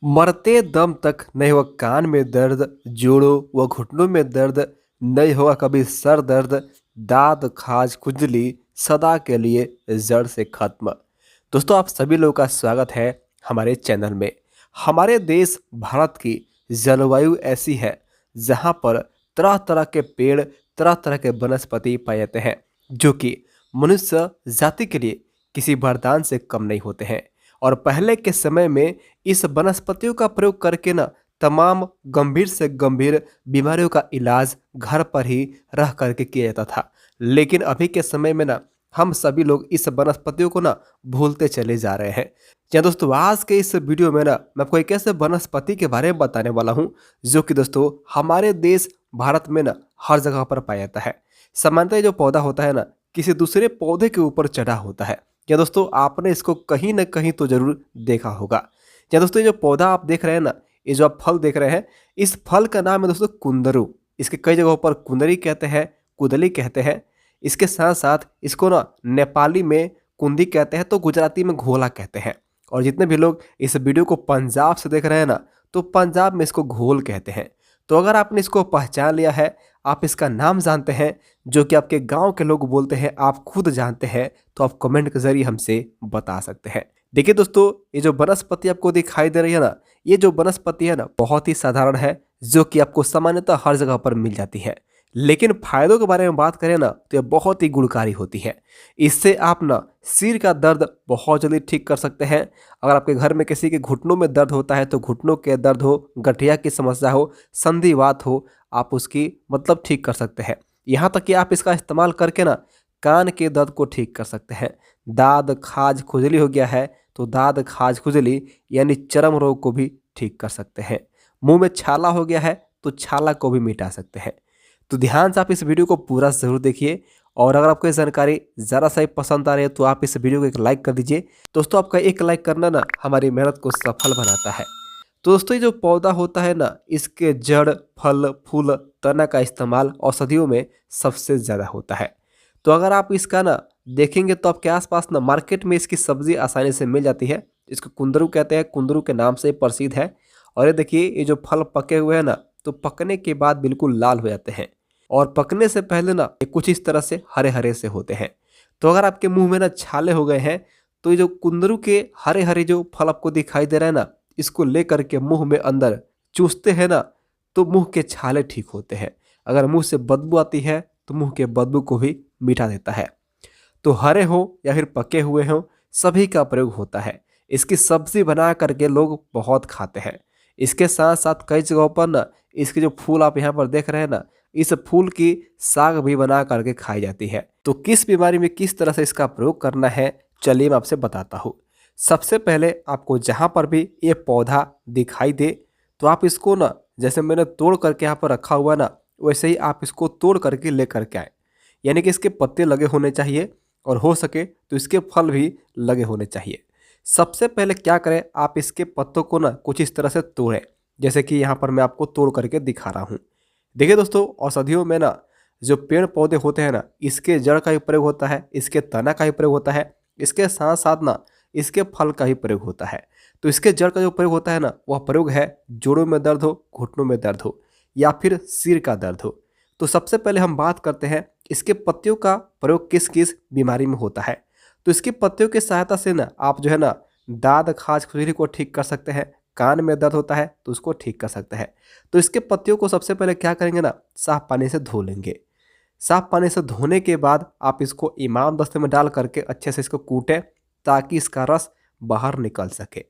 मरते दम तक नहीं होगा कान में दर्द, जोड़ों व घुटनों में दर्द, नहीं होगा कभी सर दर्द, दाद खाज खुजली सदा के लिए जड़ से खत्म। दोस्तों, आप सभी लोगों का स्वागत है हमारे चैनल में। हमारे देश भारत की जलवायु ऐसी है जहाँ पर तरह तरह के पेड़, तरह तरह के वनस्पति पाए जाते हैं, जो कि मनुष्य जाति के लिए किसी वरदान से कम नहीं होते हैं। और पहले के समय में इस वनस्पतियों का प्रयोग करके ना तमाम गंभीर से गंभीर बीमारियों का इलाज घर पर ही रह करके किया जाता था। लेकिन अभी के समय में ना हम सभी लोग इस वनस्पतियों को ना भूलते चले जा रहे हैं। जी हाँ दोस्तों, आज के इस वीडियो में ना मैं आपको एक ऐसे वनस्पति के बारे में बताने वाला हूँ जो कि दोस्तों हमारे देश भारत में ना हर जगह पर पाया जाता है। सामान्यतः जो पौधा होता है ना किसी दूसरे पौधे के ऊपर चढ़ा होता है। या दोस्तों, आपने इसको कहीं ना कहीं तो जरूर देखा होगा। या दोस्तों, ये जो पौधा आप देख रहे हैं ना, ये जो आप फल देख रहे हैं, इस फल का नाम है दोस्तों कुंदरू। इसके कई जगहों पर कुंदरी कहते हैं, कुदली कहते हैं। इसके साथ साथ इसको ना नेपाली में कुंदी कहते हैं, तो गुजराती में घोला कहते हैं। और जितने भी लोग इस वीडियो को पंजाब से देख रहे हैं ना, तो पंजाब में इसको घोल कहते हैं। तो अगर आपने इसको पहचान लिया है, आप इसका नाम जानते हैं, जो कि आपके गांव के लोग बोलते हैं, आप खुद जानते हैं, तो आप कमेंट के जरिए हमसे बता सकते हैं। देखिए दोस्तों, ये जो वनस्पति आपको दिखाई दे रही है ना, ये जो वनस्पति है ना बहुत ही साधारण है, जो कि आपको सामान्यतः हर जगह पर मिल जाती है। लेकिन फायदों के बारे में बात करें ना, तो ये बहुत ही गुणकारी होती है। इससे आप ना सिर का दर्द बहुत जल्दी ठीक कर सकते हैं। अगर आपके घर में किसी के घुटनों में दर्द होता है, तो घुटनों के दर्द हो, गठिया की समस्या हो, संधिवात हो, आप उसकी मतलब ठीक कर सकते हैं। यहाँ तक कि आप इसका इस्तेमाल करके ना कान के दर्द को ठीक कर सकते हैं। दाद खाज खुजली हो गया है, तो दाद खाज खुजली यानी चर्म रोग को भी ठीक कर सकते हैं। मुंह में छाला हो गया है, तो छाला को भी मिटा सकते हैं। तो ध्यान से आप इस वीडियो को पूरा जरूर देखिए। और अगर आपको ये जानकारी ज़रा सा ही पसंद आ रही है, तो आप इस वीडियो को एक लाइक कर दीजिए। दोस्तों, आपका एक लाइक करना ना हमारी मेहनत को सफल बनाता है। तो दोस्तों, ये जो पौधा होता है ना, इसके जड़, फल, फूल, तना का इस्तेमाल औषधियों में सबसे ज़्यादा होता है। तो अगर आप इसका ना देखेंगे, तो आपके आसपास ना मार्केट में इसकी सब्जी आसानी से मिल जाती है। इसको कुंदरू कहते हैं, कुंदरू के नाम से प्रसिद्ध है। और ये देखिए, ये जो फल पके हुए हैं ना, तो पकने के बाद बिल्कुल लाल हो जाते हैं। और पकने से पहले ना ये कुछ इस तरह से हरे हरे से होते हैं। तो अगर आपके मुंह में ना छाले हो गए हैं, तो ये जो कुंदरू के हरे हरे जो फल आपको दिखाई दे रहा है ना, इसको लेकर के मुंह में अंदर चूसते हैं ना, तो मुंह के छाले ठीक होते हैं। अगर मुंह से बदबू आती है, तो मुंह के बदबू को भी मिटा देता है। तो हरे हो या फिर पके हुए हो, सभी का प्रयोग होता है। इसकी सब्जी बना करके लोग बहुत खाते हैं। इसके साथ साथ कई जगहों पर ना इसके जो फूल आप यहाँ पर देख रहे हैं ना, इस फूल की साग भी बना करके खाई जाती है। तो किस बीमारी में किस तरह से इसका प्रयोग करना है, चलिए मैं आपसे बताता हूँ। सबसे पहले आपको जहाँ पर भी ये पौधा दिखाई दे, तो आप इसको ना, जैसे मैंने तोड़ करके यहाँ पर रखा हुआ है ना, वैसे ही आप इसको तोड़ करके ले करके आए। यानी कि इसके पत्ते लगे होने चाहिए, और हो सके तो इसके फल भी लगे होने चाहिए। सबसे पहले क्या करें, आप इसके पत्तों को ना कुछ इस तरह से तोड़ें, जैसे कि यहाँ पर मैं आपको तोड़ करके दिखा रहा हूँ। देखिए दोस्तों, औषधियों में ना जो पेड़ पौधे होते हैं ना, इसके जड़ का भी प्रयोग होता है, इसके तना का भी प्रयोग होता है, इसके साथ साथ ना इसके फल का भी प्रयोग होता है। तो इसके जड़ का जो प्रयोग होता है ना, वह प्रयोग है जोड़ों में दर्द हो, घुटनों में दर्द हो, या फिर सिर का दर्द हो। तो सबसे पहले हम बात करते हैं इसके पत्तियों का प्रयोग किस किस बीमारी में होता है। तो इसकी पत्तियों की सहायता से ना आप जो है ना दाद खाज खुजली को ठीक कर सकते हैं। कान में दर्द होता है तो उसको ठीक कर सकते हैं। तो इसके पत्तियों को सबसे पहले क्या करेंगे ना, साफ पानी से धो लेंगे। साफ पानी से धोने के बाद आप इसको इमाम दस्ते में डाल करके अच्छे से इसको कूटें, ताकि इसका रस बाहर निकल सके।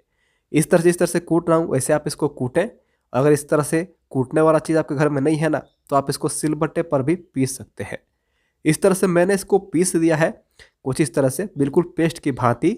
इस तरह से, जिस तरह से कूट रहा हूँ वैसे आप इसको कूटें। अगर इस तरह से कूटने वाला चीज़ आपके घर में नहीं है ना, तो आप इसको सिलबट्टे पर भी पीस सकते हैं। इस तरह से मैंने इसको पीस दिया है, कुछ इस तरह से बिल्कुल पेस्ट की भांति।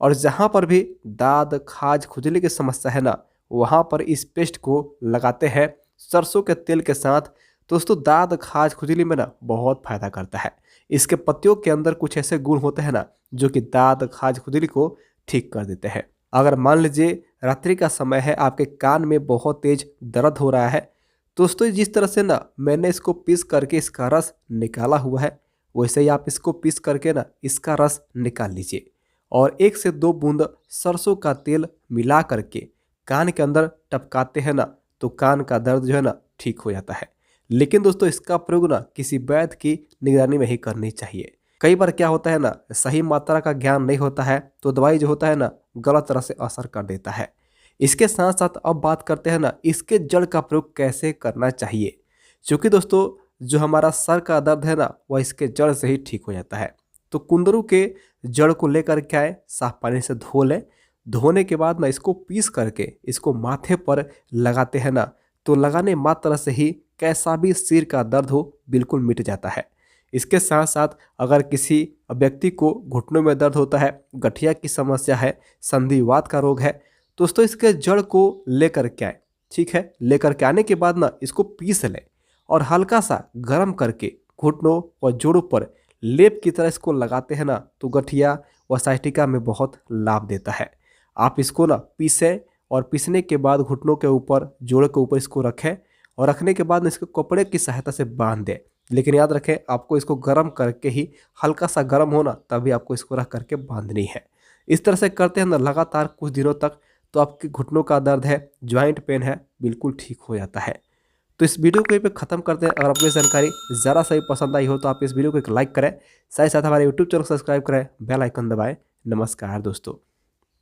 और जहाँ पर भी दाद खाज खुजली की समस्या है ना, वहाँ पर इस पेस्ट को लगाते हैं सरसों के तेल के साथ। दोस्तों, दाद खाज खुजली में ना बहुत फायदा करता है। इसके पत्तियों के अंदर कुछ ऐसे गुण होते हैं ना, जो कि दाद खाज खुजली को ठीक कर देते हैं। अगर मान लीजिए रात्रि का समय है, आपके कान में बहुत तेज दर्द हो रहा है, दोस्तों जिस तरह से ना मैंने इसको पीस करके इसका रस निकाला हुआ है, वैसे ही आप इसको पीस करके ना इसका रस निकाल लीजिए। और 1 से 2 बूंद सरसों का तेल मिला करके कान के अंदर टपकाते हैं ना तो कान का दर्द जो है ना ठीक हो जाता है। लेकिन दोस्तों इसका प्रयोग ना किसी वैद्य की निगरानी में ही करनी चाहिए। कई बार क्या होता है ना, सही मात्रा का ज्ञान नहीं होता है तो दवाई जो होता है ना गलत तरह से असर कर देता है। इसके साथ साथ अब बात करते हैं ना इसके जड़ का प्रयोग कैसे करना चाहिए। क्योंकि दोस्तों जो हमारा सर का दर्द है ना वह इसके जड़ से ही ठीक हो जाता है। तो कुंदरू के जड़ को लेकर के आए, साफ पानी से धो लें। धोने के बाद ना इसको पीस करके इसको माथे पर लगाते हैं ना तो लगाने मात्र से ही कैसा भी सिर का दर्द हो बिल्कुल मिट जाता है। इसके साथ साथ अगर किसी व्यक्ति को घुटनों में दर्द होता है, गठिया की समस्या है, संधिवात का रोग है, दोस्तों इसके जड़ को लेकर के आए। ठीक है, लेकर के आने के बाद ना इसको पीस लें और हल्का सा गर्म करके घुटनों और जोड़ों पर लेप की तरह इसको लगाते हैं ना तो गठिया व साइटिका में बहुत लाभ देता है। आप इसको ना पीसें और पीसने के बाद घुटनों के ऊपर, जोड़ों के ऊपर इसको रखें और रखने के बाद इसको कपड़े की सहायता से बांध दें। लेकिन याद रखें आपको इसको गर्म करके ही, हल्का सा गर्म होना तभी आपको इसको रख करके बांधनी है। इस तरह से करते हैं ना लगातार कुछ दिनों तक तो आपके घुटनों का दर्द है, ज्वाइंट पेन है, बिल्कुल ठीक हो जाता है। तो इस वीडियो को यहीं पे ख़त्म करते हैं। अगर आपको ये जानकारी ज़रा सा ही पसंद आई हो तो आप इस वीडियो को एक लाइक करें, साथ ही साथ हमारे यूट्यूब चैनल को सब्सक्राइब करें, बेल आइकन दबाएं। नमस्कार दोस्तों।